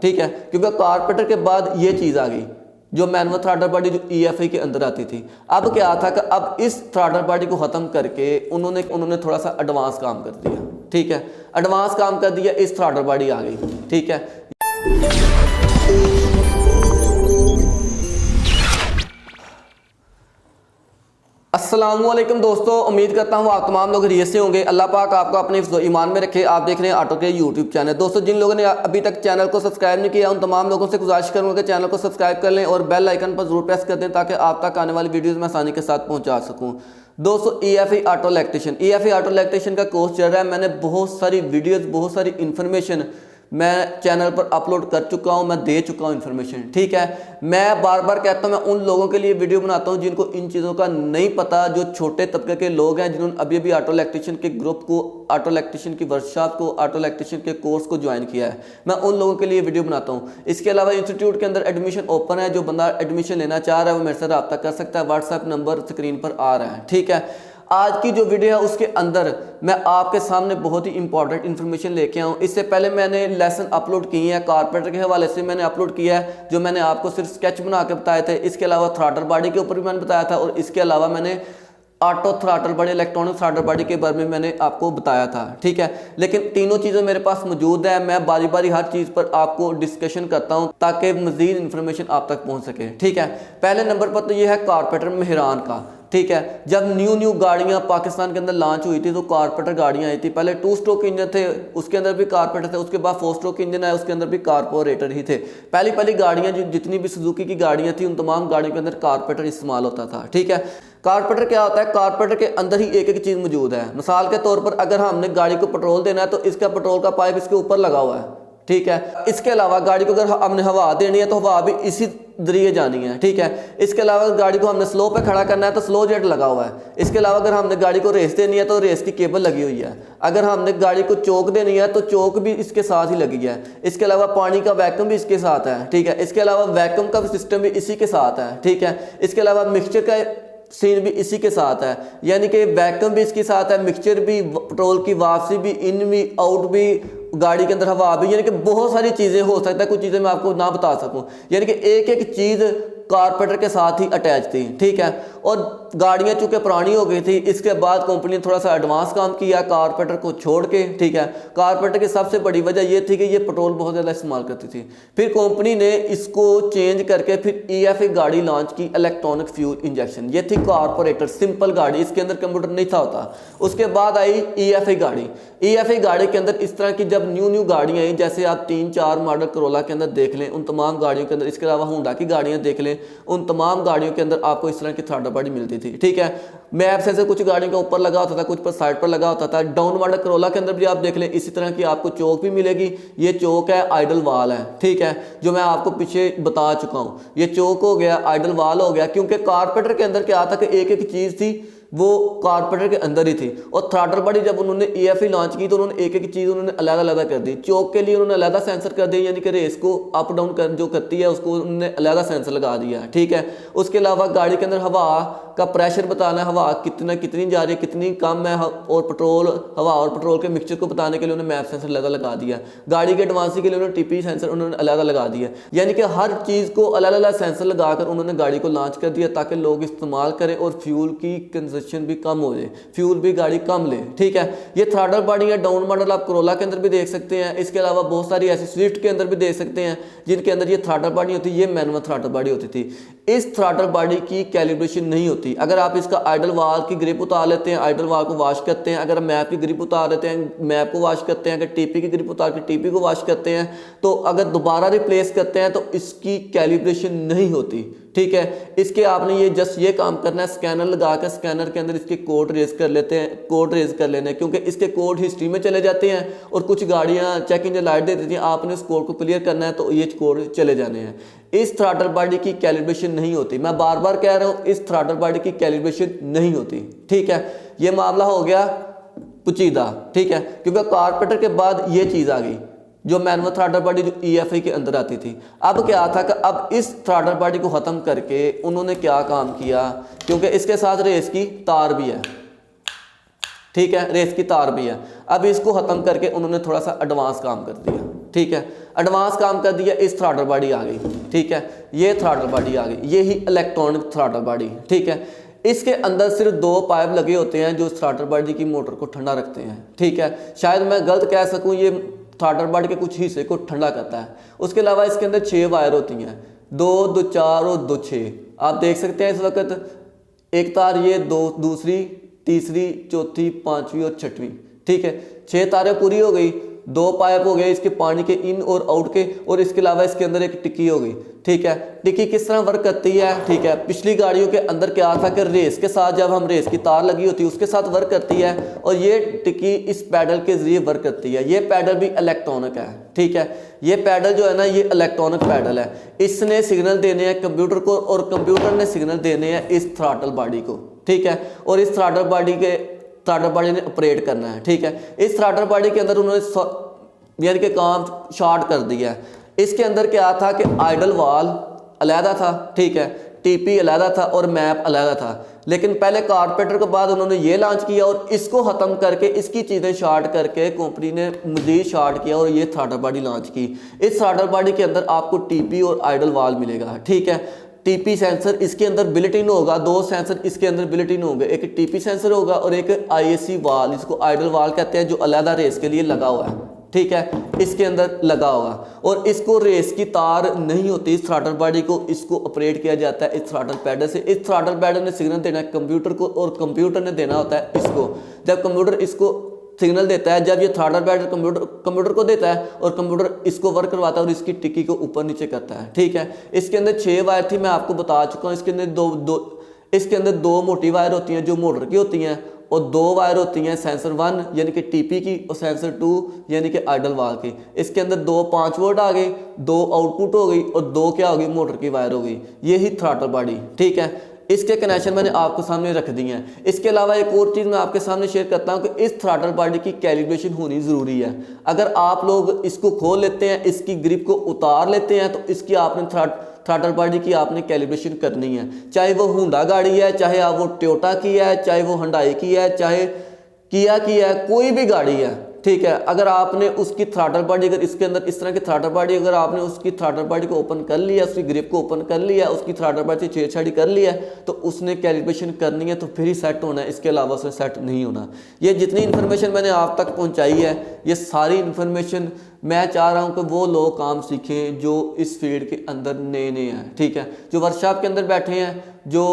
ठीक है, क्योंकि कारपेंटर के बाद ये चीज़ आ गई जो मैनुअल थ्रॉटल बॉडी जो EFI के अंदर आती थी। अब क्या था कि अब इस थ्रॉटल बॉडी को ख़त्म करके उन्होंने थोड़ा सा एडवांस काम कर दिया। ठीक है, एडवांस काम कर दिया, इस थ्रॉटल बॉडी आ गई। ठीक है, अस्सलामुअलैकुम दोस्तों, उम्मीद करता हूँ आप तमाम लोग खैरियत से होंगे। अल्लाह पाक आपको अपने हिफ्ज़ ईमान में रखे। आप देख रहे हैं ऑटो के यूट्यूब चैनल। दोस्तों, जिन लोगों ने अभी तक चैनल को सब्सक्राइब नहीं किया उन तमाम लोगों से गुजारिश करूँगा कि चैनल को सब्सक्राइब कर लें और बेल आइकन पर जरूर प्रेस कर दें ताकि आप तक आने वाली वीडियोज़ में आसानी के साथ पहुँचा सकूँ। दोस्तों, EFI ऑटो लैक्टेशन का कोर्स चल रहा है। मैंने बहुत सारी वीडियोज़, बहुत सारी इन्फॉर्मेशन मैं चैनल पर अपलोड कर चुका हूं, मैं दे चुका हूं इन्फॉर्मेशन। ठीक है, मैं बार बार कहता हूं, मैं उन लोगों के लिए वीडियो बनाता हूं जिनको इन चीज़ों का नहीं पता, जो छोटे तबके के लोग हैं जिन्होंने अभी अभी ऑटो लैक्टेशन के ग्रुप को, ऑटो लैक्टेशन की वर्कशॉप को, ऑटो लैक्टेशन के कोर्स को ज्वाइन किया है। मैं उन लोगों के लिए वीडियो बनाता हूँ। इसके अलावा इंस्टीट्यूट के अंदर एडमिशन ओपन है। जो बंदा एडमिशन लेना चाह रहा है वो मेरे से रब्ता कर सकता है। व्हाट्सएप नंबर स्क्रीन पर आ रहा है। ठीक है, आज की जो वीडियो है उसके अंदर मैं आपके सामने बहुत ही इंपॉर्टेंट इन्फॉर्मेशन लेके आऊँ। इससे पहले मैंने लेसन अपलोड किए हैं, कारपेंटर के हवाले से मैंने अपलोड किया है, जो मैंने आपको सिर्फ स्केच बना के बताए थे। इसके अलावा थ्रॉटल बॉडी के ऊपर भी मैंने बताया था और इसके अलावा मैंने auto throttle body, electronic throttle body के बारे में मैंने आपको बताया था। ठीक है, लेकिन तीनों चीज़ें मेरे पास मौजूद है। मैं बारी बारी हर चीज़ पर आपको डिस्कशन करता हूं ताकि मज़ीद इन्फॉर्मेशन आप तक पहुंच सके। ठीक है, पहले नंबर पर तो ये है कारपेंटर मेहरान का। ठीक है, जब न्यू गाड़ियां पाकिस्तान के अंदर लॉन्च हुई थी तो कारपेंटर गाड़ियां आई थी। पहले 2 स्ट्रोक इंजन थे, उसके अंदर भी कारपेंटर थे। उसके बाद 4 स्ट्रोक इंजन आया, उसके अंदर भी कारपोरेटर ही थे। पहली गाड़ियां जितनी भी सुजुकी की गाड़ियां थी उन तमाम गाड़ियों के अंदर कारपेंटर इस्तेमाल होता था। ठीक है, कारपेंटर क्या होता है? कारपेंटर के अंदर ही एक एक चीज़ मौजूद है। मिसाल के तौर पर अगर हमने गाड़ी को पेट्रोल देना है तो इसका पेट्रोल का पाइप इसके ऊपर लगा हुआ है। ठीक है, इसके अलावा गाड़ी को अगर हमने हवा देनी है तो हवा भी इसी जरिए जानी है। ठीक है, इसके अलावा गाड़ी को हमने स्लो पे खड़ा करना है तो स्लो जेट लगा हुआ है। इसके अलावा अगर हमने गाड़ी को रेस देनी है तो रेस की केबल लगी हुई है। अगर हमने गाड़ी को चौक देनी है तो चौक भी इसके साथ ही लगी है। इसके अलावा पानी का वैक्यूम भी इसके साथ है। ठीक है, इसके अलावा वैक्यूम का सिस्टम भी इसी के साथ है। ठीक है, इसके अलावा मिक्सचर का सीन भी इसी के साथ है, यानी कि वैक्यूम भी इसके साथ है, मिक्सचर भी, पेट्रोल की वापसी भी, इन भी, आउट भी, गाड़ी के अंदर हवा भी, यानी कि बहुत सारी चीज़ें हो सकता है। कुछ चीज़ें मैं आपको ना बता सकूं, यानी कि एक एक चीज़ कारपेंटर के साथ ही अटैच थी। ठीक है, और गाड़ियाँ चूँकि पुरानी हो गई थी, इसके बाद कंपनी ने थोड़ा सा एडवांस काम किया कारपेंटर को छोड़ के। ठीक है, कारपेंटर की सबसे बड़ी वजह यह थी कि ये पेट्रोल बहुत ज़्यादा इस्तेमाल करती थी। फिर कंपनी ने इसको चेंज करके फिर EFI गाड़ी लॉन्च की, इलेक्ट्रॉनिक फ्यूल इंजेक्शन। ये थी कारपोरेटर, सिंपल गाड़ी, इसके अंदर कंप्यूटर नहीं था होता। उसके बाद आई EFI गाड़ी। EFI गाड़ी के अंदर इस तरह की जब न्यू गाड़ियाँ आई, जैसे आप 3-4 मॉडल करोला के अंदर देख लें, उन तमाम गाड़ियों के अंदर, इसके अलावा होंडा की गाड़ियाँ देख लें, उन तमाम गाड़ियों के अंदर आपको इस तरह की थ्रॉटल बॉडी मिलती थी। ठीक है, मैप सेंसर कुछ गाड़ियों का ऊपर लगा होता था, कुछ पर साइड पर लगा होता था। डाउन मॉडल करोला के अंदर भी आप देख लें, इसी तरह की आपको चौक भी मिलेगी। ये चौक है, आइडल वाल है। ठीक है, जो मैं आपको पीछे बता चुका हूँ, ये चौक हो गया, आइडल वाल हो गया, क्योंकि कारपेंटर के अंदर क्या था कि एक एक चीज़ थी वो कारपेंटर के अंदर ही थी। और थ्रॉटल बॉडी जब उन्होंने EFI लॉन्च की तो उन्होंने एक एक चीज़ उन्होंने अलग कर दी। चौक के लिए उन्होंने अलग सेंसर कर दिया, यानी कि रेस को अप डाउन कर जो करती है उसको उन्होंने अलग सेंसर लगा दिया। ठीक है, उसके अलावा गाड़ी के अंदर हवा का प्रेशर बताना है, हवा कितनी जा रही है, कितनी कम है, और पेट्रोल, हवा और पेट्रोल के मिक्सचर को बताने के लिए उन्होंने मैप सेंसर अलग लगा दिया। गाड़ी के एडवांसी के लिए उन्होंने TP सेंसर उन्होंने अलग लगा दिया। यानी कि हर चीज़ को अलग सेंसर लगाकर उन्होंने गाड़ी को लॉन्च कर दिया ताकि लोग इस्तेमाल करें और फ्यूल की कंजप्शन भी कम हो जाए, फ्यूल भी गाड़ी कम ले। ठीक है, ये थ्रॉटल बॉडी है। डाउन मॉडल आप करोला के अंदर भी देख सकते हैं। इसके अलावा बहुत सारी ऐसी स्विफ्ट के अंदर भी देख सकते हैं जिनके अंदर ये थ्रॉटल बॉडी होती है। ये मैनुअल थ्रॉटल बॉडी होती थी। इस थ्रॉटल बॉडी की कैलिब्रेशन नहीं होती। अगर आप इसका आइडल वाल की ग्रिप उतार लेते हैं, आइडल वाल को वॉश करते हैं, अगर मैप की ग्रिप उतार लेते हैं, मैप को वॉश करते हैं, अगर TP की ग्रिप उतार के TP को वॉश करते हैं, तो अगर दोबारा रिप्लेस करते हैं तो इसकी कैलिब्रेशन नहीं होती। ठीक है, इसके आपने ये जस्ट ये काम करना है, स्कैनर लगा कर स्कैनर के अंदर इसके कोड रेज कर लेते हैं, कोड रेज कर लेने, क्योंकि इसके कोड हिस्ट्री में चले जाते हैं और कुछ गाड़ियां चेक इंजन लाइट दे देती हैं, आपने उस कोड को क्लियर करना है तो ये कोड चले जाने हैं। इस थ्रॉटल बॉडी की कैलिब्रेशन नहीं होती। मैं बार बार कह रहा हूँ, इस थ्रॉटल बॉडी की कैलिब्रेशन नहीं होती। ठीक है, ये मामला हो गया पुचीदा। ठीक है, क्योंकि कारपेंटर के बाद ये चीज़ आ गई जो मैनुअल थ्रॉटल बॉडी जो EFI के अंदर आती थी। अब क्या था कि अब इस थ्रॉटल बॉडी को ख़त्म करके उन्होंने क्या काम किया, क्योंकि इसके साथ रेस की तार भी है। ठीक है, रेस की तार भी है। अब इसको ख़त्म करके उन्होंने थोड़ा सा एडवांस काम कर दिया। ठीक है। एडवांस काम कर दिया, इस थ्रॉटल बॉडी आ गई, ठीक है, ये थ्रॉटल बॉडी आ गई, ये ही इलेक्ट्रॉनिक थ्रॉटल बॉडी, ठीक है। इसके अंदर सिर्फ 2 पाइप लगे होते हैं जो थ्रॉटल बॉडी की मोटर को ठंडा रखते हैं, ठीक है। शायद मैं गलत कह सकूं, ये थ्रॉटल बॉडी के कुछ हिस्से को ठंडा करता है। उसके अलावा इसके अंदर 6 वायर होती हैं, 2, 2, 4 और 2, 6। आप देख सकते हैं इस वक्त एक तार, ये 2 दूसरी, तीसरी, चौथी, 5वीं और 6वीं, ठीक है। 6 तारें पूरी हो गई, 2 पाइप हो गए इसके पानी के इन और आउट के, और इसके अलावा इसके अंदर एक टिक्की हो गई, ठीक है। टिक्की किस तरह वर्क करती है, ठीक है। पिछली गाड़ियों के अंदर क्या था कि रेस के साथ, जब हम रेस की तार लगी होती है उसके साथ वर्क करती है, और ये टिक्की इस पैडल के जरिए वर्क करती है। ये पैडल भी इलेक्ट्रॉनिक है, ठीक है। ये पैडल जो है ना, ये इलेक्ट्रॉनिक पैडल है। इसने सिग्नल देने हैं कंप्यूटर को, और कंप्यूटर ने सिग्नल देने हैं इस थ्रॉटल बॉडी को, ठीक है। और इस थ्रॉटल बॉडी ने ऑपरेट करना है, ठीक है। इस थ्रॉटल बॉडी के अंदर उन्होंने यानी कि काम शॉर्ट कर दिया है। इसके अंदर क्या था कि आइडल वाल अलहदा था, ठीक है, टीपी अलहदा था और मैप अलहदा था। लेकिन पहले कारपेंटर के बाद उन्होंने ये लॉन्च किया, और इसको ख़त्म करके इसकी चीज़ें शार्ट करके कंपनी ने मज़ीद शार्ट किया और ये थ्रॉटल बॉडी लॉन्च की। इस थ्रॉटल बॉडी के अंदर आपको टीपी और आइडल वाल मिलेगा, ठीक है। टीपी सेंसर इसके अंदर बिल्ट इन होगा, 2 सेंसर इसके अंदर बिल्ट इन होंगे, एक टीपी सेंसर होगा और एक आईएससी वाल, इसको आइडल वाल कहते हैं, जो अलहदा रेस के लिए लगा हुआ है, ठीक है, इसके अंदर लगा होगा। और इसको रेस की तार नहीं होती इस थ्रॉटल बॉडी को, इसको ऑपरेट किया जाता है इस थ्रॉटल पैडल से। इस थ्रॉटल पैडल ने सिग्नल देना है कंप्यूटर को, और कंप्यूटर ने देना होता है इसको। जब कंप्यूटर इसको सिग्नल देता है, जब ये थ्रॉटल पैडल कंप्यूटर को देता है, और कंप्यूटर इसको वर्क करवाता है और इसकी टिक्की को ऊपर नीचे करता है, ठीक है। इसके अंदर 6 वायर थी, मैं आपको बता चुका हूँ। इसके अंदर दो मोटी वायर होती हैं जो मोटर की होती हैं, और 2 वायर होती हैं सेंसर 1 यानी कि टीपी की, और सेंसर 2 यानी कि आइडल वाल की। इसके अंदर 2 5 वोल्ट आ गए, 2 आउटपुट हो गई, और 2 क्या हो गई, मोटर की वायर हो गई। यही थ्रॉटल बॉडी, ठीक है। इसके कनेक्शन मैंने आपको सामने रख दिए हैं। इसके अलावा एक और चीज़ मैं आपके सामने शेयर करता हूं कि इस थ्रॉटल बॉडी की कैलिब्रेशन होनी ज़रूरी है। अगर आप लोग इसको खोल लेते हैं, इसकी ग्रिप को उतार लेते हैं, तो इसकी आपने थ्रॉटल बॉडी की आपने कैलिब्रेशन करनी है। चाहे वो हुंडा गाड़ी है, चाहे आप वो टोयोटा की है, चाहे वो हुंडई की है, चाहे किया की है, कोई भी गाड़ी है, ठीक है। अगर आपने उसकी थ्रॉटल बॉडी, अगर इसके अंदर इस तरह की थ्रॉटल बॉडी, अगर आपने उसकी थ्रॉटल बॉडी को ओपन कर लिया, उसकी ग्रिप को ओपन कर लिया, उसकी थ्रॉटल बॉडी से छेड़छाड़ी कर लिया, तो उसने कैलिब्रेशन करनी है, तो फिर ही सेट होना है, इसके अलावा उसने सेट नहीं होना। ये जितनी इन्फॉर्मेशन मैंने आप तक पहुंचाई है, ये सारी इन्फॉर्मेशन मैं चाह रहा हूँ कि वो लोग काम सीखें जो इस फील्ड के अंदर नए हैं, ठीक है, जो वर्कशॉप के अंदर बैठे हैं, जो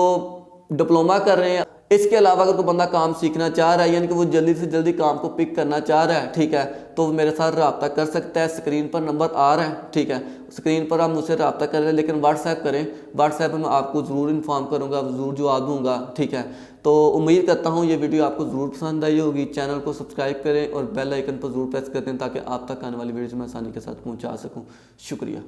डिप्लोमा कर रहे हैं। इसके अलावा अगर कोई बंदा काम सीखना चाह रहा है, यानी कि वो जल्दी से जल्दी काम को पिक करना चाह रहा है, ठीक है, तो मेरे साथ रब्ता कर सकता है। स्क्रीन पर नंबर आ रहा है, ठीक है, स्क्रीन पर आप मुझसे रब्ता करें, लेकिन व्हाट्सएप करें। व्हाट्सएप में मैं आपको ज़रूर इन्फॉर्म करूँगा, ज़रूर जवाब दूँगा, ठीक है। तो उम्मीद करता हूँ ये वीडियो आपको ज़रूर पसंद आई होगी। चैनल को सब्सक्राइब करें और बेल आइकन पर ज़रूर प्रेस कर दें, ताकि आप तक आने वाली वीडियो में आसानी के साथ पहुँचा सकूँ। शुक्रिया।